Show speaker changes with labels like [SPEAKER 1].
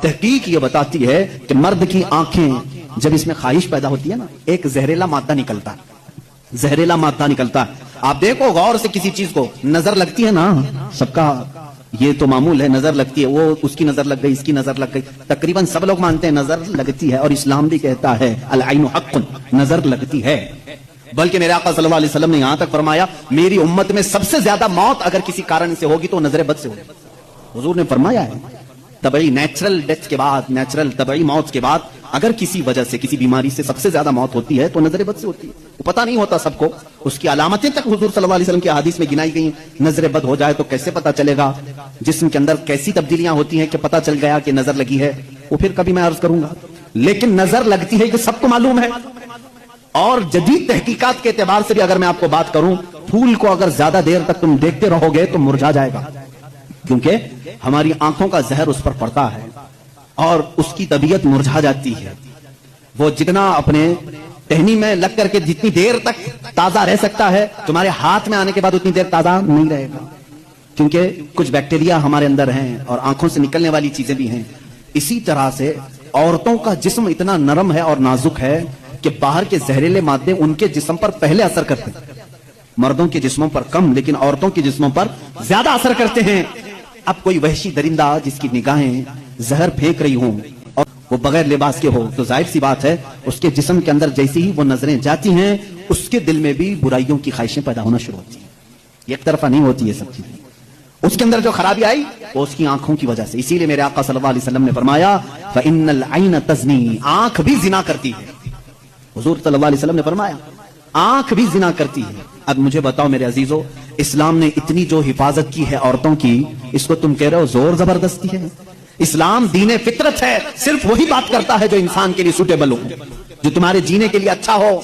[SPEAKER 1] تحقیق یہ بتاتی ہے کہ مرد کی آنکھیں جب اس میں خواہش پیدا ہوتی ہے نا، ایک زہریلا مادہ نکلتا ہے، زہریلا مادہ نکلتا ہے. آپ دیکھو غور سے کسی چیز کو، نظر لگتی ہے نا، سب کا یہ تو معمول ہے، نظر لگتی ہے، وہ اس کی نظر لگ گئی، اس کی نظر لگ گئی، تقریباً سب لوگ مانتے ہیں نظر لگتی ہے، اور اسلام بھی کہتا ہے العین حق، نظر لگتی ہے. بلکہ میرے آقا صلی اللہ علیہ وسلم نے یہاں تک فرمایا میری امت میں سب سے زیادہ موت اگر کسی کارن سے ہوگی تو نظر بد سے ہوگی. حضور نے فرمایا ہے طبعی نیچرل ڈیتھ کے بعد، نیچرل طبعی موت کے بعد اگر کسی وجہ سے کسی بیماری سے سب سے زیادہ موت ہوتی ہے تو نظر بد سے ہوتی ہے. وہ پتہ نہیں ہوتا سب کو، اس کی علامتیں تک حضور صلی اللہ علیہ وسلم کی احادیث میں گنائی گئی ہیں. نظر بد ہو جائے تو کیسے پتہ چلے گا، جسم کے اندر کیسی تبدیلیاں ہوتی ہیں کہ پتہ چل گیا کہ نظر لگی ہے، وہ پھر کبھی میں عرض کروں گا. لیکن نظر لگتی ہے کہ سب کو معلوم ہے. اور جدید تحقیقات کے اعتبار سے بھی اگر میں آپ کو بات کروں، پھول کو اگر زیادہ دیر تک تم دیکھتے رہو گے تو مرجھا جائے گا، کیونکہ ہماری آنکھوں کا زہر اس پر پڑتا ہے اور اس کی طبیعت مرجھا جاتی ہے. وہ جتنا اپنے ٹہنی میں لگ کر کے جتنی دیر تک تازہ رہ سکتا ہے، تمہارے ہاتھ میں آنے کے بعد اتنی دیر تازہ نہیں رہے گا، کیونکہ کچھ بیکٹیریا ہمارے اندر ہیں اور آنکھوں سے نکلنے والی چیزیں بھی ہیں. اسی طرح سے عورتوں کا جسم اتنا نرم ہے اور نازک ہے کہ باہر کے زہریلے مادے ان کے جسم پر پہلے اثر کرتے ہیں، مردوں کے جسموں پر کم لیکن عورتوں کے جسموں پر زیادہ اثر کرتے ہیں. اب کوئی وحشی درندہ جس کی نگاہیں زہر پھینک رہی ہوں اور وہ بغیر لباس کے ہو تو ظاہر سی بات ہے اس کے جسم کے اندر جیسی ہی وہ نظریں جاتی ہیں اس کے دل میں بھی برائیوں کی خواہشیں پیدا ہونا شروع ہوتی ہیں. ایک طرفہ نہیں ہوتی یہ سب چیزیں، اس کے اندر جو خرابی آئی وہ اس کی آنکھوں کی وجہ سے. اسی لیے میرے آقا صلی اللہ علیہ وسلم نے فرمایا فَإِنَّ الْعَيْنَ تَزْنِي، آنکھ بھی زنا کرتی ہے. حضور صلی اللہ علیہ وسلم نے فرمایا آنکھ بھی زنا کرتی ہے. اب مجھے بتاؤ میرے عزیزو، اسلام نے اتنی جو حفاظت کی ہے عورتوں کی، اس کو تم کہہ رہے ہو زور زبردستی ہے؟ اسلام دین فطرت ہے، صرف وہی بات کرتا ہے جو انسان کے لیے سوٹیبل ہو، جو تمہارے جینے کے لیے اچھا ہو.